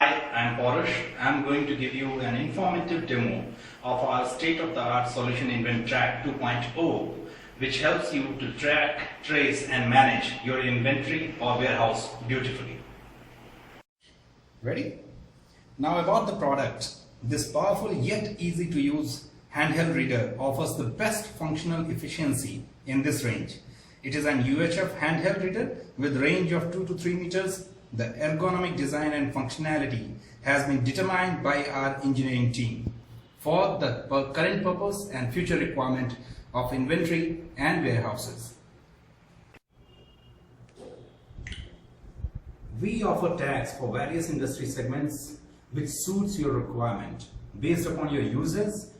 Hi, I'm Parush. I'm going to give you an informative demo of our state-of-the-art solution InvenTrack 2.0, which helps you to track, trace and manage your inventory or warehouse beautifully. Ready? Now about the product. This powerful yet easy to use handheld reader offers the best functional efficiency in this range. It is an UHF handheld reader with range of 2 to 3 meters. The ergonomic design and functionality has been determined by our engineering team for the current purpose and future requirement of inventory and warehouses. We offer tags for various industry segments which suits your requirement. Based upon your uses,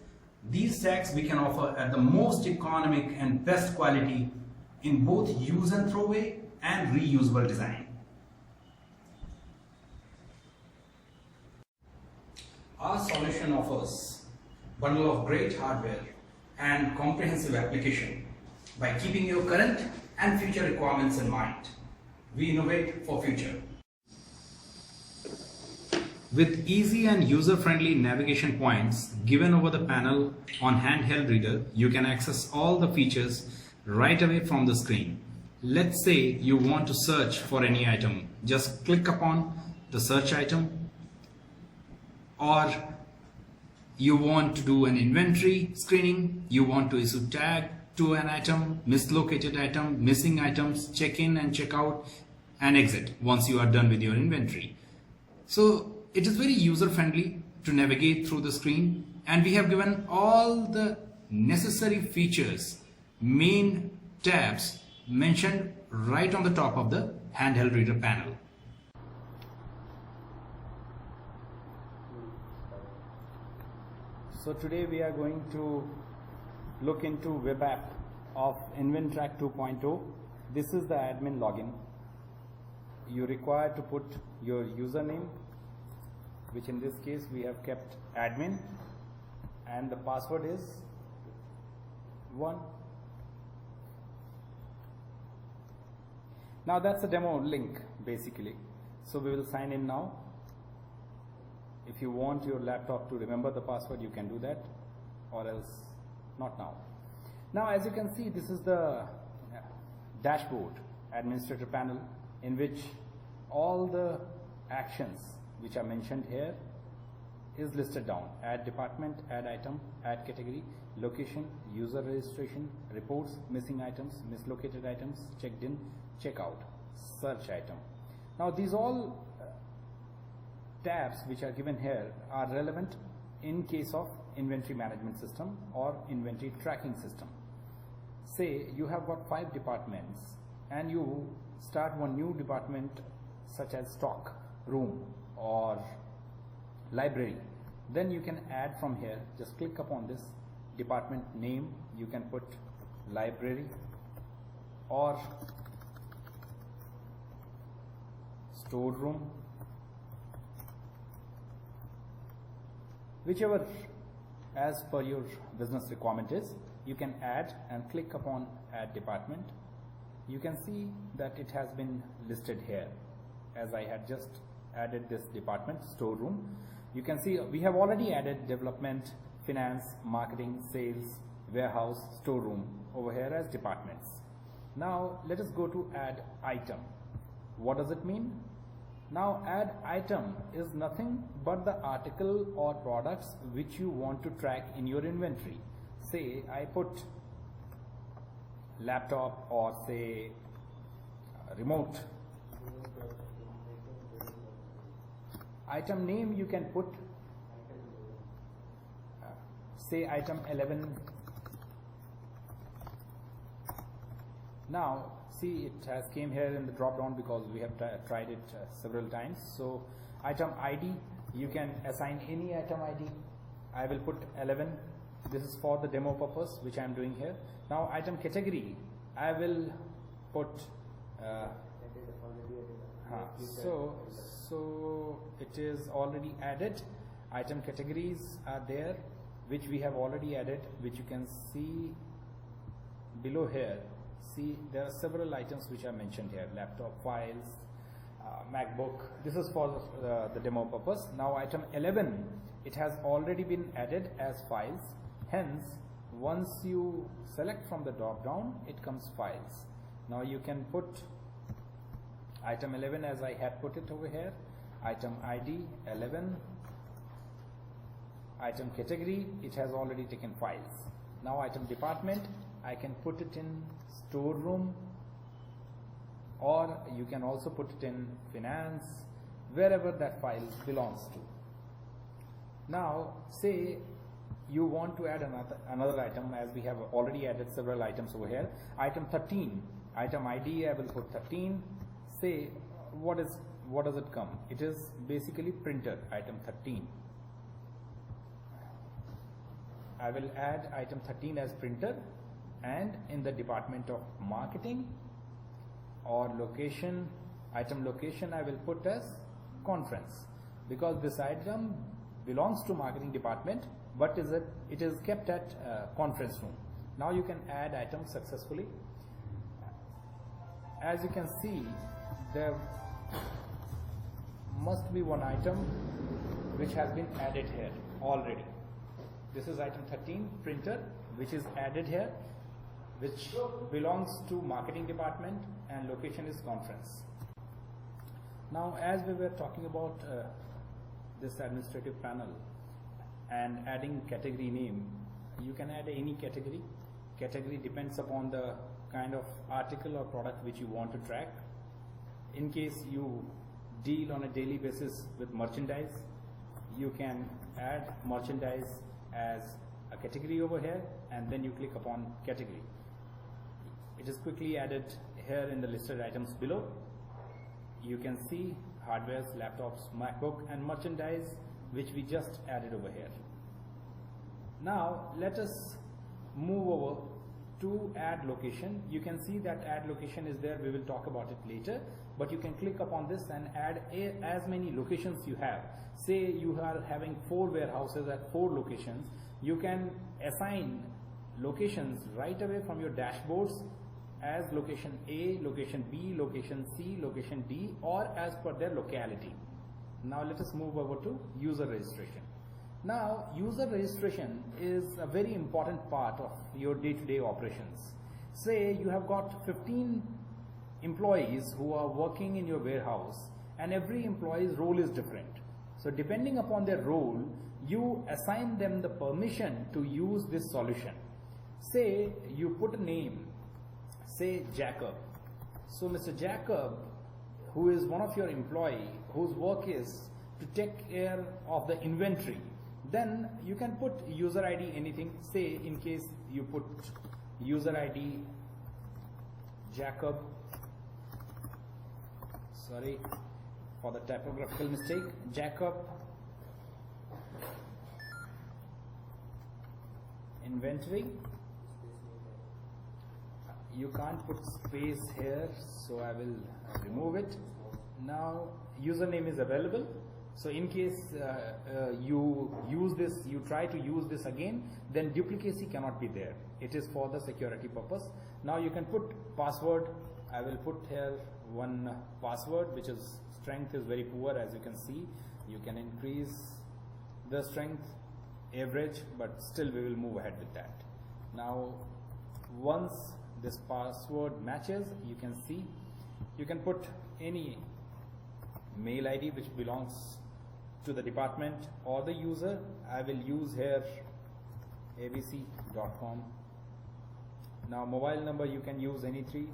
these tags we can offer at the most economic and best quality in both use and throwaway and reusable design. Our solution offers a bundle of great hardware and comprehensive application by keeping your current and future requirements in mind. We innovate for future. With easy and user-friendly navigation points given over the panel on handheld reader, you can access all the features right away from the screen. Let's say you want to search for any item. Just click upon the search item, or you want to do an inventory screening, you want to issue tag to an item, mislocated item, missing items, check in and check out and exit once you are done with your inventory. So it is very user friendly to navigate through the screen, and we have given all the necessary features, main tabs mentioned right on the top of the handheld reader panel. So today we are going to look into web app of InvenTrack 2.0. This is the admin login. You require to put your username, which in this case we have kept admin, and the password is 1. Now that's a demo link basically. So we will sign in now. If you want your laptop to remember the password, you can do that, or else not now. Now as you can see, this is the dashboard administrator panel in which all the actions which are mentioned here is listed down: add department, add item, add category, location, user registration, reports, missing items, mislocated items, checked in, check out, search item. Now these all tabs which are given here are relevant in case of inventory management system or inventory tracking system. Say you have got 5 departments and you start one new department such as stock room or library, then you can add from here. Just click upon this department name, you can put library or storeroom, whichever as per your business requirement is. You can add and click upon add department. You can see that it has been listed here as I had just added this department, storeroom. You can see we have already added development, finance, marketing, sales, warehouse, storeroom over here as departments. Now let us go to add item. What does it mean? Now add item is nothing but the article or products which you want to track in your inventory. Say I put laptop or say remote. Item name you can put say item 11. Now see, it has came here in the drop down because we have tried it several times. So item ID, you can assign any item ID. I will put 11. This is for the demo purpose which I am doing here. Now item category, I will put so it is already added. Item categories are there which we have already added, which you can see below here. See, there are several items which are mentioned here: laptop, files, MacBook. This is for the demo purpose. Now item 11, it has already been added as files. Hence, once you select from the drop down, it comes files. Now you can put item 11 as I had put it over here. Item ID 11. Item category, it has already taken files. Now item department, I can put it in storeroom, or you can also put it in finance, wherever that file belongs to. Now say you want to add another item, as we have already added several items over here. Item 13, item ID, I will put 13. Say what does it come? It is basically printer, item 13. I will add item 13 as printer, and in the department of marketing or location, item location I will put as conference, because this item belongs to marketing department, but it is kept at conference room. Now you can add items successfully. As you can see, there must be one item which has been added here already. This is item 13, printer, which is added here, which belongs to marketing department, and location is conference. Now, as we were talking about this administrative panel and adding category name, you can add any category. Category depends upon the kind of article or product which you want to track. In case you deal on a daily basis with merchandise, you can add merchandise as a category over here, and then you click upon category. It is quickly added here in the listed items below. You can see hardwares, laptops, MacBook, and merchandise, which we just added over here. Now let us move over to add location. You can see that add location is there. We will talk about it later, but you can click upon this and add as many locations you have. Say you are having 4 warehouses at 4 locations. You can assign locations right away from your dashboards as location A, location B, location C, location D, or as per their locality. Now let us move over to user registration. Now user registration is a very important part of your day-to-day operations. Say you have got 15 employees who are working in your warehouse, and every employee's role is different. So depending upon their role, you assign them the permission to use this solution. Say you put a name, say Jacob. So Mr. Jacob, who is one of your employee, whose work is to take care of the inventory, then you can put user ID anything. Say in case you put user ID Jacob, sorry for the typographical mistake, Jacob inventory. You can't put space here, so I will remove it. Now username is available, so in case you use this, you try to use this again, then duplicacy cannot be there. It is for the security purpose. Now you can put password. I will put here one password, which is strength is very poor, as you can see. You can increase the strength average, but still we will move ahead with that. Now once this password matches, you can see you can put any mail ID which belongs to the department or the user. I will use here abc.com. Now mobile number, you can use any 3.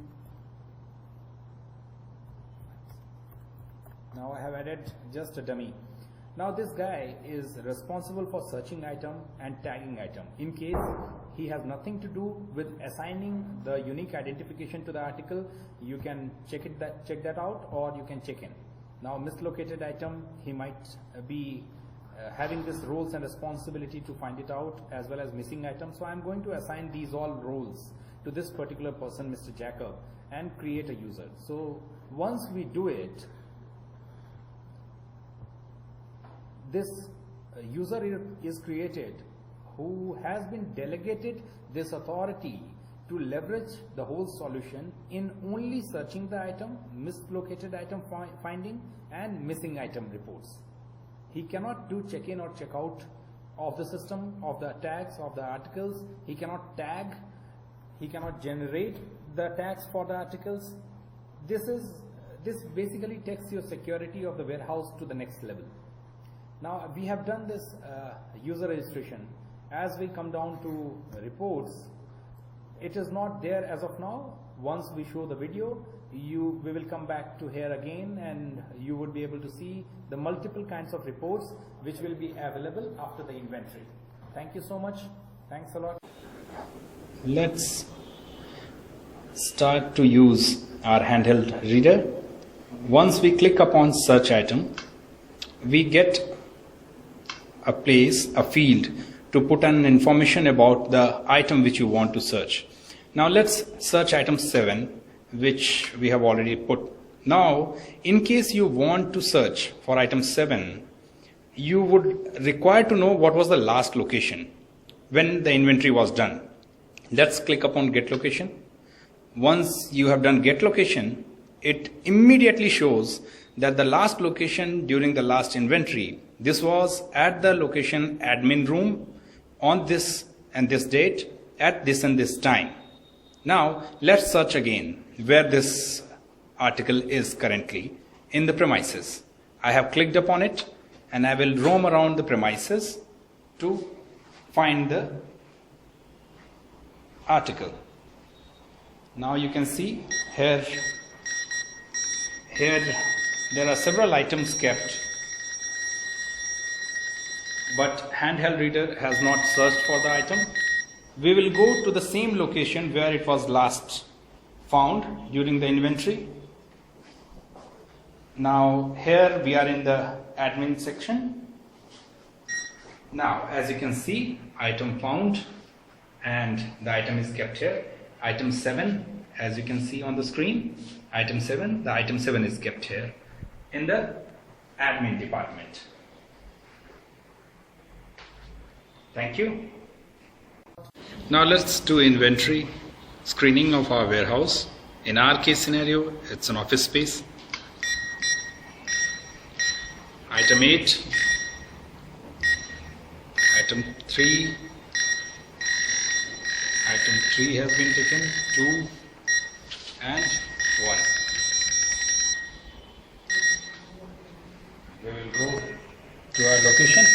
Now I have added just a dummy. Now this guy is responsible for searching item and tagging item. In case he has nothing to do with assigning the unique identification to the article, you can check that out, or you can check in. Now mislocated item, he might be having this roles and responsibility to find it out, as well as missing item. So I'm going to assign these all roles to this particular person, Mr. Jacob, and create a user. So once we do it, this user is created who has been delegated this authority to leverage the whole solution in only searching the item, mislocated item finding, and missing item reports. He cannot do check-in or check-out of the system, of the tags, of the articles. He cannot tag, he cannot generate the tags for the articles. This basically takes your security of the warehouse to the next level. Now we have done this user registration. As we come down to reports, it is not there as of now. Once we show the video, we will come back to here again, and you would be able to see the multiple kinds of reports which will be available after the inventory. Thank you so much. Thanks a lot. Let's start to use our handheld reader. Once we click upon search item, we get a place, a field to put an information about the item which you want to search. Now let's search item 7, which we have already put. Now, in case you want to search for item 7, you would require to know what was the last location when the inventory was done. Let's click upon get location. Once you have done get location, it immediately shows that the last location during the last inventory, this was at the location admin room on this and this date at this and this time. Now let's search again where this article is currently in the premises. I have clicked upon it and I will roam around the premises to find the article. Now you can see here there are several items kept, but handheld reader has not searched for the item. We will go to the same location where it was last found during the inventory. Now here we are in the admin section. Now as you can see, item found, and the item is kept here. Item 7, as you can see on the screen, item 7, the item 7 is kept here in the admin department. Thank you. Now let's do inventory screening of our warehouse. In our case scenario, it's an office space. Item 8, item 3, item 3 has been taken, 2 and 1. We will go to our location.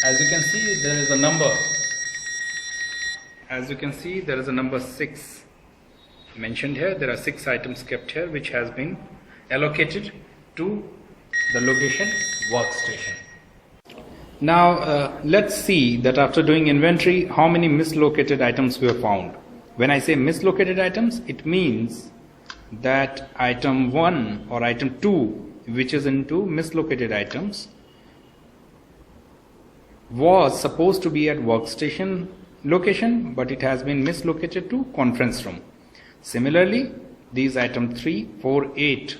As you can see, there is a number. As you can see, there is a number 6 mentioned here. There are 6 items kept here which has been allocated to the location workstation. Now let's see that after doing inventory, how many mislocated items were found. When I say mislocated items, it means that item 1 or item 2, which is into mislocated items, was supposed to be at workstation location, but it has been mislocated to conference room. Similarly, these item 3, 4, 8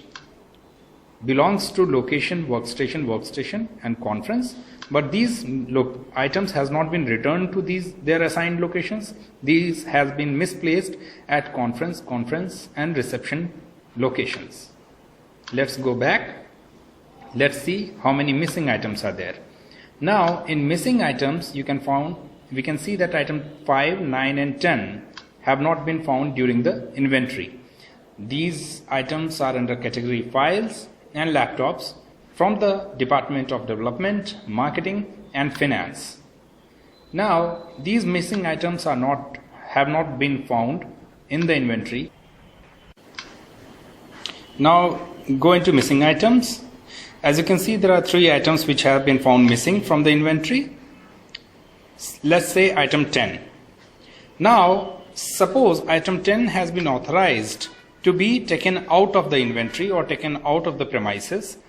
belongs to location, workstation and conference, but these items has not been returned to their assigned locations. These has been misplaced at conference and reception locations. Let's go back. Let's see how many missing items are there. Now in missing items, we can see that item 5, 9 and 10 have not been found during the inventory. These items are under category files and laptops from the Department of Development, Marketing and Finance. Now these missing items have not been found in the inventory. Now go into missing items. As you can see, there are 3 items which have been found missing from the inventory. Let's say item 10. Now suppose item 10 has been authorized to be taken out of the inventory or taken out of the premises,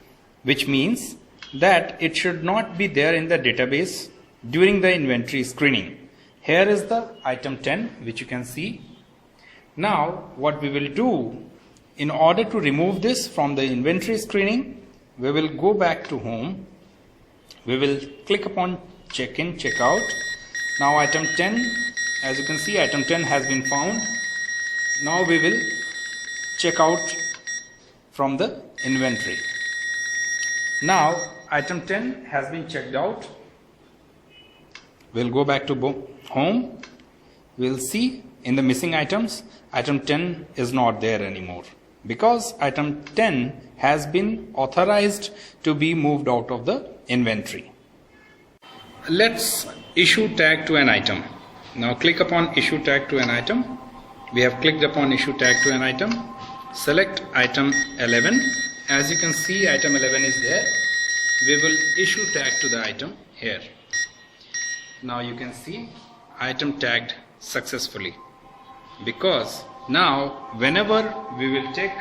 which means that it should not be there in the database during the inventory screening. Here is the item 10 which you can see. Now what we will do, in order to remove this from the inventory screening, we will go back to home. We will click upon check in, check out. Now item 10, as you can see, item 10 has been found. Now we will check out from the inventory. Now item 10 has been checked out. We'll go back to home. We'll see in the missing items, item 10 is not there anymore because item 10 has been authorized to be moved out of the inventory. Let's issue tag to an item. Now click upon issue tag to an item. We have clicked upon issue tag to an item. Select item 11. As you can see, item 11 is there. We will issue tag to the item here. Now you can see item tagged successfully, because now whenever we will take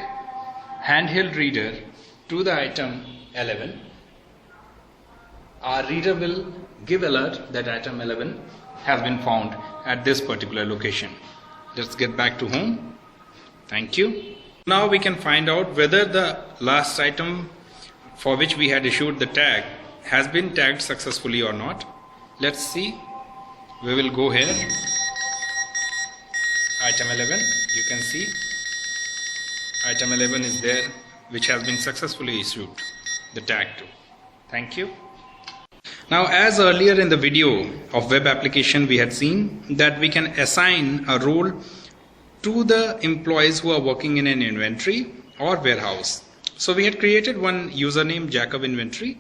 handheld reader to the item 11, our reader will give alert that item 11 has been found at this particular location. Let's get back to home. Thank you. Now we can find out whether the last item for which we had issued the tag has been tagged successfully or not. Let's see. We will go here. Item 11, you can see item 11 is there, which has been successfully issued the tag to. Thank you. Now, as earlier in the video of web application, we had seen that we can assign a role to the employees who are working in an inventory or warehouse. So we had created one user named Jacob Inventory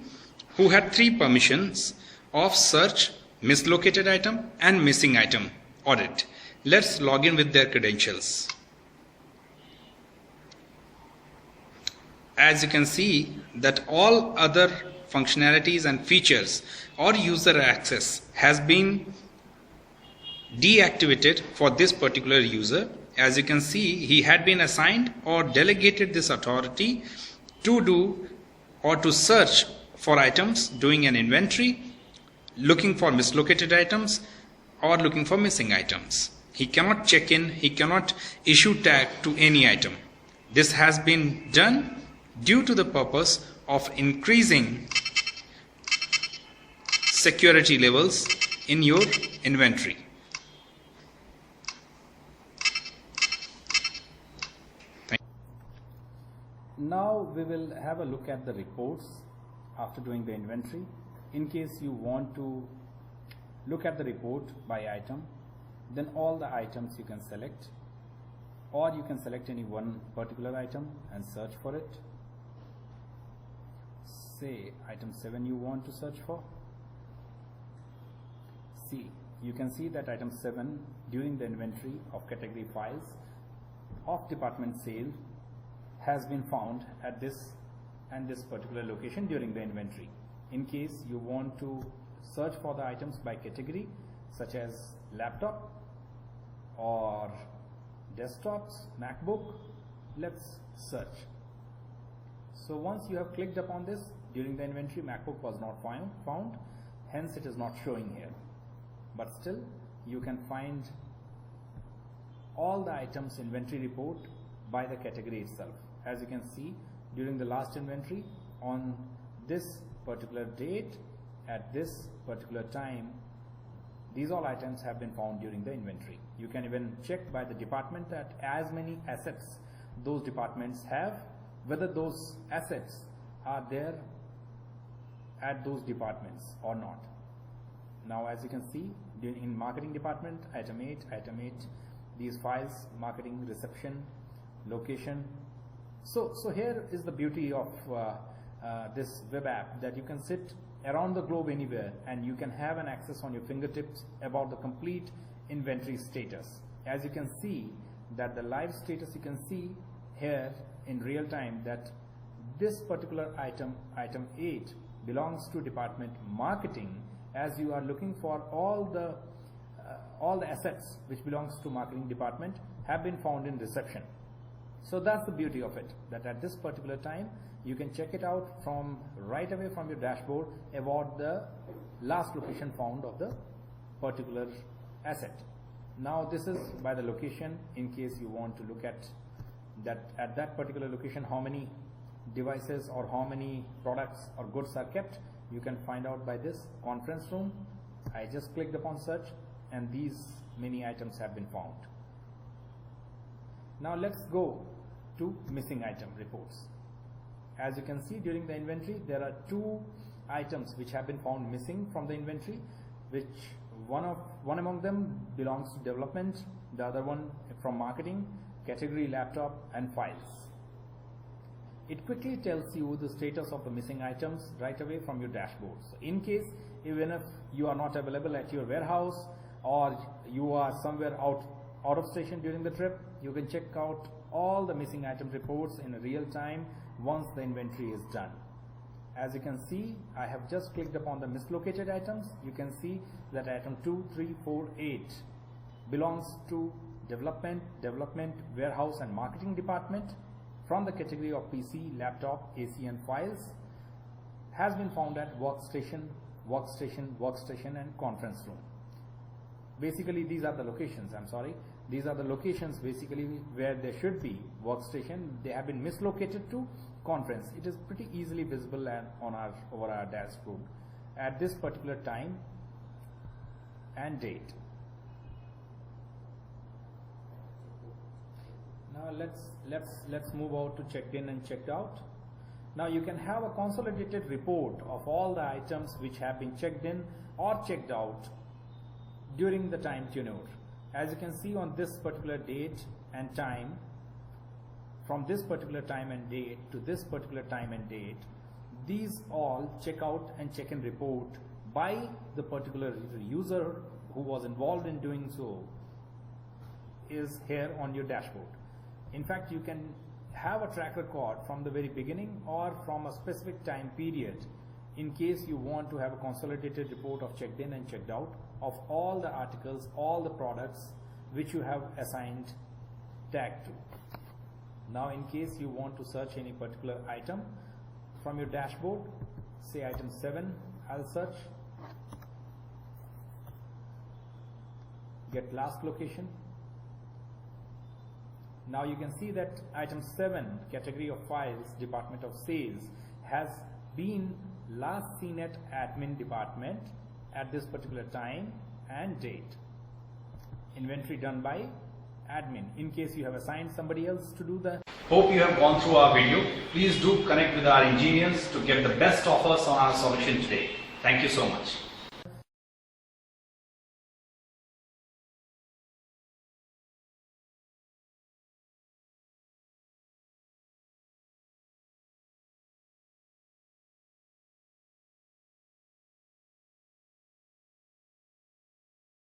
who had 3 permissions of search, mislocated item and missing item audit. Let's log in with their credentials. As you can see that all other functionalities and features or user access has been deactivated for this particular user. As you can see, he had been assigned or delegated this authority to do or to search for items, doing an inventory, looking for mislocated items or looking for missing items. He cannot check in, he cannot issue tag to any item. This has been done due to the purpose of increasing security levels in your inventory. Now we will have a look at the reports after doing the inventory. In case you want to look at the report by item, then all the items you can select, or you can select any one particular item and search for it. Say item 7 you want to search for. See, you can see that item 7 during the inventory of category files of department sale has been found at this and this particular location during the inventory. In case you want to search for the items by category such as laptop or desktops, MacBook, let's search. So once you have clicked upon this, during the inventory MacBook was not found, hence it is not showing here. But still you can find all the items inventory report by the category itself. As you can see, during the last inventory on this particular date at this particular time, these all items have been found during the inventory. You can even check by the department that as many assets those departments have, whether those assets are there at those departments or not. Now as you can see, in marketing department, item 8, these files, marketing, reception, location. So here is the beauty of this web app, that you can sit around the globe anywhere and you can have an access on your fingertips about the complete inventory status. As you can see that the live status, you can see here in real time that this particular item 8 belongs to department marketing, as you are looking for all the assets which belongs to marketing department have been found in reception. So that's the beauty of it, that at this particular time you can check it out from right away from your dashboard about the last location found of the particular asset. Now this is by the location, in case you want to look at that at that particular location how many devices or how many products or goods are kept. You can find out by this conference room. I just clicked upon search and these many items have been found. Now let's go to missing item reports. As you can see, during the inventory there are two items which have been found missing from the inventory, which one among them belongs to development, the other one from marketing, category laptop and files. It quickly tells you the status of the missing items right away from your dashboard. So in case, even if you are not available at your warehouse or you are somewhere out of station during the trip, you can check out all the missing item reports in real time once the inventory is done. As you can see, I have just clicked upon the mislocated items. You can see that item 2, 3, 4, 8 belongs to development, warehouse and marketing department from the category of PC, laptop, AC and files, has been found at workstation and conference room. Basically these are the locations, these are the locations basically where there should be workstation. They have been mislocated to conference. It is pretty easily visible over our dashboard at this particular time and date. Now let's move out to checked in and checked out. Now you can have a consolidated report of all the items which have been checked in or checked out during the time tenure. As you can see on this particular date and time, from this particular time and date to this particular time and date, these all check out and check in report by the particular user who was involved in doing so is here on your dashboard. In fact, you can have a track record from the very beginning or from a specific time period in case you want to have a consolidated report of checked in and checked out of all the articles, all the products which you have assigned tag to. Now in case you want to search any particular item from your dashboard, say item 7, I'll search, get last location. Now you can see that item 7, category of files, department of sales, has been last seen at admin department at this particular time and date. Inventory done by admin. In case you have assigned somebody else to do that. Hope you have gone through our video. Please do connect with our engineers to get the best offers on our solution today. Thank you so much.